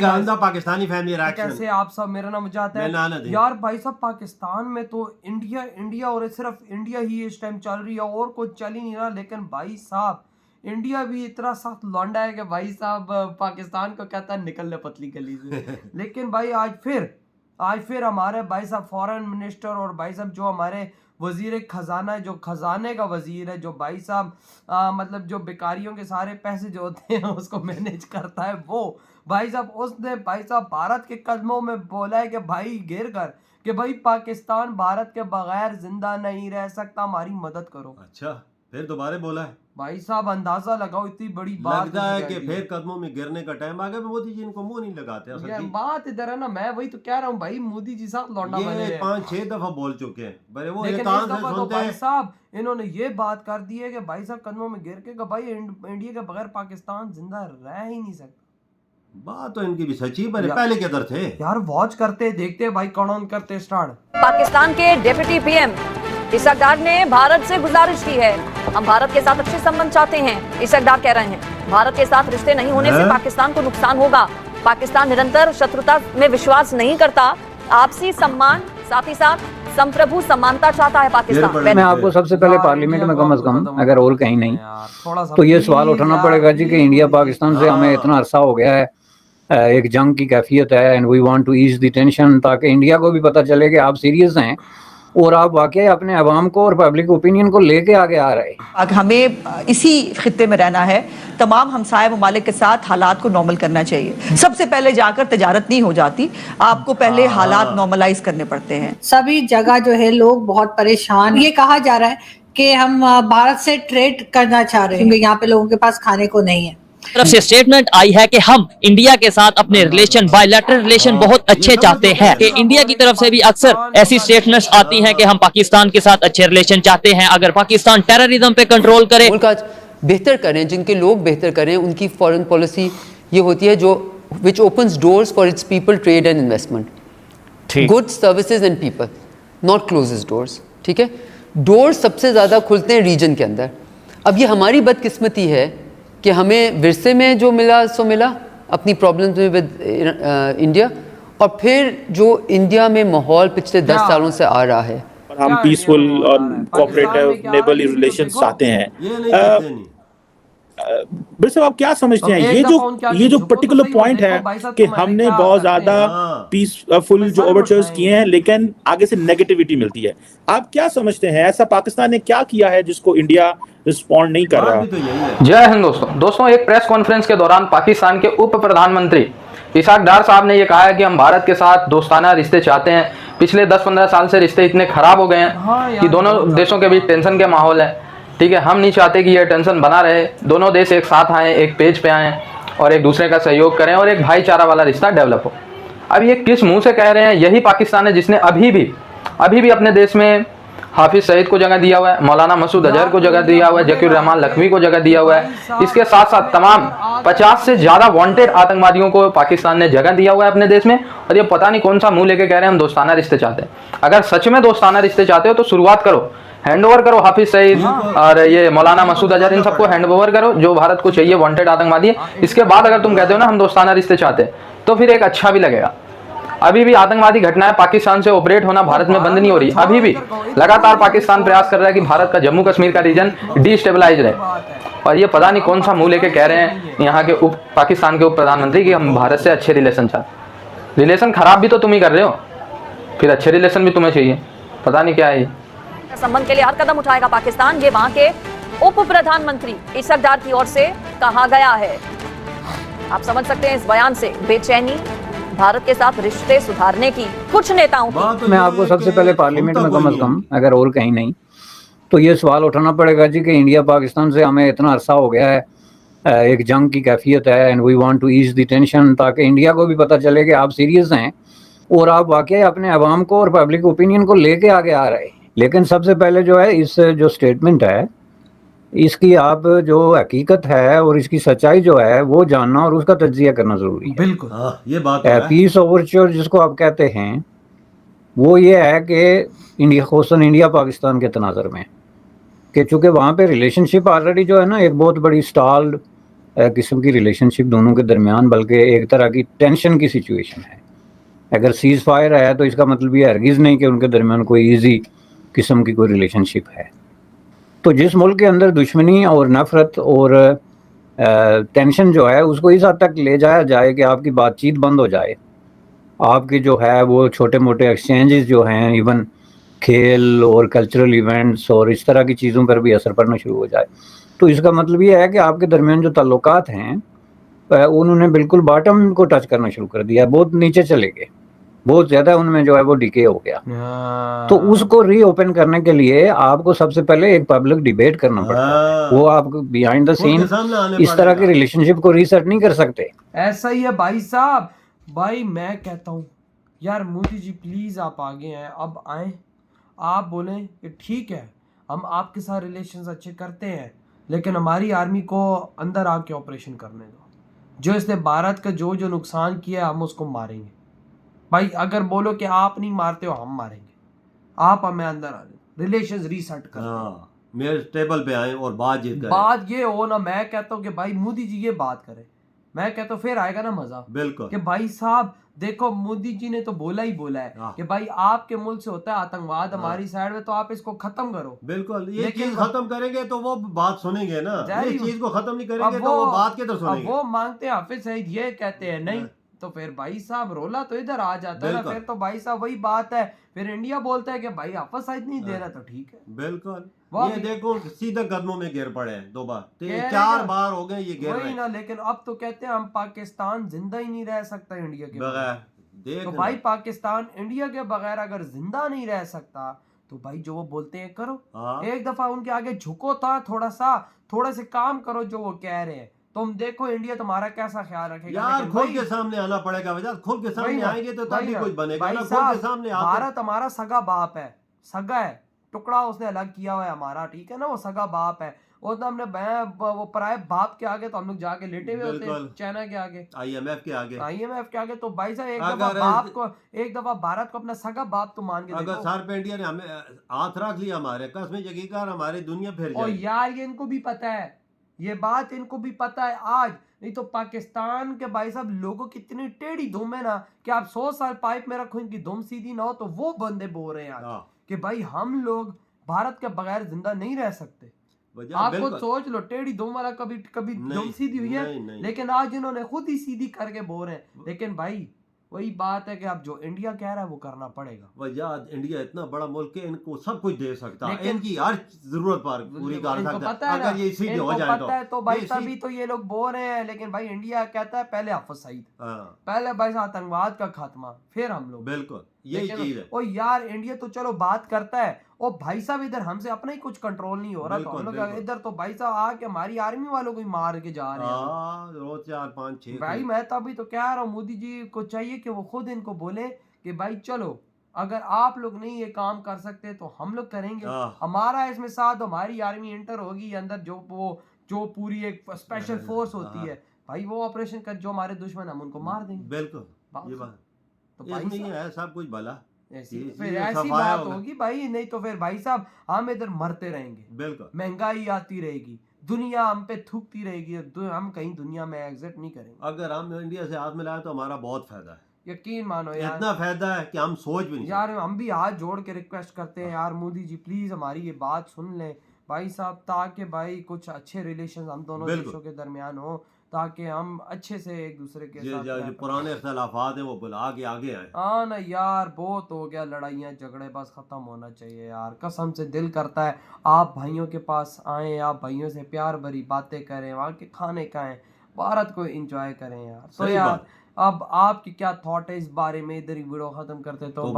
गंदा Pakistani family reaction. कैसे आप सब, मेरा नाम जाता है यार भाई साहब। पाकिस्तान में तो इंडिया इंडिया और सिर्फ इंडिया ही इस टाइम चल रही है और कुछ चल ही नहीं रहा। लेकिन भाई साहब इंडिया भी इतना सख्त लौंडा है कि भाई साहब पाकिस्तान को कहता है निकल ले पतली गली से। लेकिन भाई आज फिर हमारे भाई साहब फॉरेन मिनिस्टर और भाई साहब जो हमारे वजीर खजाना है, जो खजाने का वजीर है, जो भाई साहब मतलब जो बेकारियों के सारे पैसे जो होते हैं उसको मैनेज करता है, वो भाई साहब उसने भाई साहब भारत के कदमों में बोला है कि भाई गिर कर कि भाई पाकिस्तान भारत के बगैर जिंदा नहीं रह सकता, हमारी मदद करो। अच्छा, फिर दोबारा बोला है भाई साहब अंदाजा लगाओ, इतनी बड़ी बात लगता है कि फिर कदमों में गिरने का टाइम आ गया। मोदी जी इनको मुंह नहीं लगाते। असल ये बात इधर है ना, मैं वही तो कह रहा हूँ भाई, मोदी जी साहब लौंडा बने हैं। 5-6 दफा बोल चुके हैं, बड़े वो लेकिन कान इस से दफा तो सुनते भाई हैं। साहब इन्होंने ये बात कर दी है कि भाई साहब कदमों में गिर के भाई इंडिया के बगैर पाकिस्तान जिंदा रह ही नहीं सकता। बात तो इनकी भी सच्ची, पर पहले किधर थे यार? वॉच करते देखते भाई, कौन करते स्टार्ट। पाकिस्तान के डिप्टी पीएम इसहाक डार ने भारत से गुजारिश की है, हम भारत के साथ अच्छे संबंध चाहते हैं। इसहाक डार कह रहे हैं भारत के साथ रिश्ते नहीं होने से पाकिस्तान को नुकसान होगा। पाकिस्तान निरंतर शत्रुता में विश्वास नहीं करता, आपसी सम्मान साथ ही साथ संप्रभु समानता चाहता है पाकिस्तान। मैं आपको सबसे पहले पार्लियामेंट में कम से कम, अगर और कहीं नहीं, तो ये सवाल उठाना पड़ेगा जी कि इंडिया पाकिस्तान से हमें इतना अरसा हो गया है, एक जंग की कैफियत है, and we want to ease the tension, ताकि इंडिया को भी पता चले कि आप सीरियस हैं और आप वाकई अपने अवाम को और पब्लिक ओपिनियन को लेके आगे आ रहे हैं। हमें इसी खित्ते में रहना है, तमाम हमसाय ममालिक के साथ हालात को नॉर्मल करना चाहिए। सबसे पहले जाकर तजारत नहीं हो जाती, आपको पहले हालात नॉर्मलाइज करने पड़ते हैं। सभी जगह जो है लोग बहुत परेशान, ये कहा जा रहा है कि हम भारत से ट्रेड करना चाह रहे हैं क्योंकि यहाँ पे लोगों के पास खाने को नहीं है। तरफ से स्टेटमेंट आई है कि हम इंडिया के साथ अपने रिलेशन, बायलैटरल रिलेशन बहुत अच्छे चाहते हैं। कि इंडिया की तरफ से भी अक्सर ऐसी स्टेटमेंट्स आती हैं कि हम पाकिस्तान के साथ अच्छे रिलेशन चाहते हैं। अगर पाकिस्तान टेररिज्म पे कंट्रोल करे, मुल्क आज बेहतर करें, जिनके लोग बेहतर करें, उनकी फॉरेन पॉलिसी ये होती है जो which opens doors for its people, trade and investment, goods services and people, not closes doors. ठीक है, डोर्स सबसे ज्यादा खुलते हैं रीजन के अंदर। अब ये हमारी बदकिस्मती है कि हमें विरसे में जो मिला सो मिला, अपनी प्रॉब्लम्स में विद इंडिया, और फिर जो इंडिया में माहौल पिछले 10 सालों से आ रहा है, हम पीसफुल और कोऑपरेटिव नेबरली रिलेशंस चाहते हैं। बिर साहब आप क्या समझते हैं ये जो पर्टिकुलर पॉइंट है कि हमने बहुत ज्यादा पीसफुल जो ओवरचर्स किए हैं लेकिन आगे से नेगेटिविटी मिलती है, आप क्या समझते हैं ऐसा पाकिस्तान ने क्या किया है जिसको इंडिया रिस्पॉन्ड नहीं कर रहा? जय हिंद दोस्तों, एक प्रेस कॉन्फ्रेंस के दौरान पाकिस्तान के उप प्रधानमंत्री इसहाक डार साहब ने यह कहा है कि हम भारत के साथ दोस्ताना रिश्ते चाहते हैं। पिछले 10-15 साल से रिश्ते इतने खराब हो गए हैं कि दोनों देशों के बीच टेंशन के माहौल है। ठीक है, हम नहीं चाहते कि यह टेंशन बना रहे, दोनों देश एक साथ आए, एक पेज पे आए और एक दूसरे का सहयोग करें और एक भाईचारा वाला रिश्ता डेवलप हो। अब ये किस मुंह से कह रहे हैं? यही पाकिस्तान है जिसने अभी भी अपने देश में हाफिज सईद को जगह दिया हुआ है, मौलाना मसूद अजहर को जगह दिया हुआ है, जकीर रहमान लखवी को जगह दिया हुआ है। इसके साथ साथ तमाम 50 से ज्यादा वांटेड आतंकवादियों को पाकिस्तान ने जगह दिया हुआ है अपने देश में। और ये पता नहीं कौन सा मुंह लेके कह रहे हैं हम दोस्ताना रिश्ते चाहते हैं। अगर सच में दोस्ताना रिश्ते चाहते हो तो शुरुआत करो, हैंड ओवर करो हाफिज सईद और ये मौलाना मसूद अजहर, इन सबको हैंड ओवर करो जो भारत को चाहिए, वांटेड आतंकवादी है। इसके बाद अगर तुम कहते हो ना हम दोस्ताना रिश्ते चाहते हैं तो फिर एक अच्छा भी लगेगा। अभी भी आतंकवादी घटनाएं पाकिस्तान से ऑपरेट होना भारत में बंद नहीं हो रही। अभी भी लगातार पाकिस्तान प्रयास कर रहा है कि भारत का जम्मू कश्मीर का रीजन डिस्टेबलाइज रहे। और ये पता नहीं कौन सा मुंह लेके कह रहे हैं यहाँ के पाकिस्तान के उप प्रधानमंत्री कि हम भारत से अच्छे रिलेशन चाहते। रिलेशन खराब भी तो तुम ही कर रहे हो, फिर अच्छे रिलेशन भी तुम्हें चाहिए। पता नहीं क्या है। संबंध के लिए हर कदम उठाएगा पाकिस्तान, ये वहां के उप प्रधानमंत्री इसहाक डार की ओर से कहा गया है। आप समझ सकते हैं इस बयान से बेचैनी भारत के साथ रिश्ते सुधारने की कुछ नेताओं की। मैं आपको सबसे पहले पार्लियामेंट में कम से कम, अगर और कहीं नहीं, तो ये सवाल उठाना पड़ेगा जी कि इंडिया पाकिस्तान से हमें इतना अरसा हो गया है, एक जंग की कैफियत है, and we want to ease the tension, ताकि इंडिया को भी पता चले कि आप सीरियस हैं और आप वाकई अपने अवाम को और पब्लिक ओपिनियन को लेके आगे आ रहे हैं। लेकिन सबसे पहले जो है इस जो स्टेटमेंट है इसकी आप जो हकीकत है और इसकी सच्चाई जो है वो जानना और उसका तज्जिया करना जरूरी है। बिल्कुल ये बात है। पीस ओवरचर जिसको आप कहते हैं वो ये है कि इंडिया, खुसूसन इंडिया पाकिस्तान के तनाज़र में, कि चूँकि वहाँ पे रिलेशनशिप ऑलरेडी जो है ना एक बहुत बड़ी स्टॉल्ड किस्म की रिलेशनशिप दोनों के दरमियान, बल्कि एक तरह की टेंशन की सिचुएशन है। अगर सीज़ फायर है तो इसका मतलब ये हरगिज़ नहीं कि उनके दरमियान कोई ईजी किस्म की कोई रिलेशनशिप है। तो जिस मुल्क के अंदर दुश्मनी और नफ़रत और टेंशन जो है उसको इस हद तक ले जाया जाए कि आपकी बातचीत बंद हो जाए, आपकी जो है वो छोटे मोटे एक्सचेंजेस जो हैं, इवन खेल और कल्चरल इवेंट्स और इस तरह की चीज़ों पर भी असर पड़ना शुरू हो जाए, तो इसका मतलब ये है कि आपके दरमियान जो ताल्लुकात हैं उन्होंने बिल्कुल बॉटम को टच करना शुरू कर दिया, बहुत नीचे चले गए, बहुत ज़्यादा उनमें जो है वो डिके हो गया। तो उसको रीओपन करने के लिए आपको सबसे पहले एक पब्लिक डिबेट करना पड़ता है। वो आप बिहाइंड द सीन इस तरह के रिलेशनशिप को रीसेट नहीं कर सकते। ऐसा ही है भाई साहब। भाई मैं कहता हूँ यार मोदी जी प्लीज़ आप आगे हैं, अब आए, आप बोलें कि ठीक है हम आपके साथ रिलेशंस अच्छे करते हैं, लेकिन हमारी आर्मी को अंदर आके ऑपरेशन करने दो, जो इसने भारत का जो जो नुकसान किया हम उसको मारेंगे। भाई अगर बोलो कि आप नहीं मारते हो हम मारेंगे, आप हमें अंदर आने, रिलेशंस रीसेट कर मेरे टेबल पे आए और बातचीत करें। बात ये हो ना, मैं कहता हूँ कि भाई मोदी जी ये बात करें, मैं कहता हूँ फिर आएगा ना मजा। बिल्कुल कि भाई साहब देखो मोदी जी ने तो बोला ही बोला है कि भाई आपके मुल्क से होता है आतंकवाद हमारी साइड में, तो आप इसको खत्म करो। बिल्कुल, ये चीज खत्म करेंगे तो वो बात सुनेंगे ना, ये चीज को खत्म नहीं करेंगे तो वो बात के तो सुनेंगे। वो मांगते हैं हाफिज सईद ये कहते हैं नहीं, तो फिर भाई साहब रोला तो इधर आ जाता है ना, फिर तो भाई साहब वही बात है, फिर इंडिया बोलता है कि भाई हाफिज सईद नहीं दे रहा तो ठीक है। बिल्कुल, ये देखो सीधा कदमों में गिर पड़े हैं, 2 बार 4 बार हो गए ये गिर रहे हैं ना, लेकिन अब तो कहते हैं हम पाकिस्तान जिंदा ही नहीं रह सकता इंडिया के बगैर। तो भाई पाकिस्तान इंडिया के बगैर अगर जिंदा नहीं रह सकता तो भाई जो वो बोलते हैं करो। एक दफा उनके आगे झुको था, थोड़ा से काम करो जो वो कह रहे हैं, तुम देखो इंडिया तुम्हारा कैसा ख्याल रखेगा। यार खुल के सामने आना पड़ेगा, वजह खुल के सामने आएंगे तो तभी कुछ बनेगा ना। खुल के सामने भारत हमारा सगा बाप है, सगा है, टुकड़ा उसने अलग किया हुआ है हमारा, ठीक है ना, वो सगा बाप है। और तो हमने वो पराए बाप के आगे तो हम लोग जाके लेटे हुए होते हैं, चाइना के आगे, IMF के आगे। तो भाई साहब एक दफा भारत को अपना सगा बाप तो मान के देखो। अगर सर पे इंडिया ने हमें हाथ रख लिया हमारे कसम यकीन हमारी दुनिया फिर जाएगी। और यार ये इनको भी पता है, ये बात इनको भी पता है आज, नहीं तो पाकिस्तान के भाई साहब लोगों की इतनी टेढ़ी धुम है ना कि आप 100 साल पाइप में रखो इनकी धुम सीधी ना हो, तो वो बंदे बोल रहे हैं आज कि भाई हम लोग भारत के बगैर जिंदा नहीं रह सकते। आप खुद सोच लो, टेढ़ी धुम वाला कभी धुम सीधी हुई है, लेकिन आज इन्होंने खुद ही सीधी करके बोल रहे हैं। लेकिन भाई वही बात है कि अब जो इंडिया कह रहा है वो करना पड़ेगा। वजह इंडिया इतना बड़ा मुल्क है, इनको सब कुछ दे सकता है, इनकी हर जरूरत पर पूरी कर सकता है। अगर ये सीधे हो जाए तो भाई तभी तो ये लोग बोल रहे हैं। लेकिन भाई इंडिया कहता है पहले हाफिज सईद, पहले भाई आतंकवाद का खात्मा, फिर हम लोग। बिल्कुल यही चीज है। और यार इंडिया तो चलो बात करता है, और भाई साहब इधर हमसे अपना ही कुछ कंट्रोल नहीं हो रहा, तो हम लोग इधर तो भाई साहब आके हमारी आर्मी वालों को ही मार के जा रहे हैं रोज 4, 5, 6। भाई मैं तो अभी तो कह रहा हूँ मोदी जी को चाहिए कि वो खुद इनको बोले कि भाई चलो अगर आप लोग नहीं ये काम कर सकते तो हम लोग करेंगे, हमारा इसमें साथ, हमारी आर्मी इंटर होगी अंदर, जो पूरी एक स्पेशल फोर्स होती है भाई, वो ऑपरेशन कर, जो हमारे दुश्मन हम उनको मार देंगे। बिल्कुल ये बात तो भाई है, सब कुछ भला फिर ऐसी बात होगी भाई, नहीं तो फिर भाई साहब हम इधर मरते रहेंगे। बिल्कुल महंगाई आती रहेगी, दुनिया हम पे थूकती रहेगी, हम कहीं दुनिया में एग्जिट नहीं करेंगे। अगर हम इंडिया से हाथ मिलाए तो हमारा बहुत फायदा है, यकीन मानो यार, इतना फायदा है कि हम सोच भी नहीं यार। हम भी हाथ जोड़ के रिक्वेस्ट करते हैं यार मोदी जी प्लीज हमारी ये बात सुन लें भाई साहब, ताकि भाई कुछ अच्छे रिलेशन हम दोनों देशों के दरमियान हो, ताकि हम अच्छे से एक दूसरे के साथ जो पुराने इख्तलाफात हैं वो भुला के आगे आए। हाँ ना यार, बहुत हो गया लड़ाइयाँ झगड़े, बस खत्म होना चाहिए यार। कसम से दिल करता है आप भाइयों के पास आए, आप भाइयों से प्यार भरी बातें करें, वहाँ के खाने खाएं, भारत को एंजॉय करें यार। तो यार अब आपकी क्या थॉट है इस बारे में, इधर ही वीडियो खत्म करते तो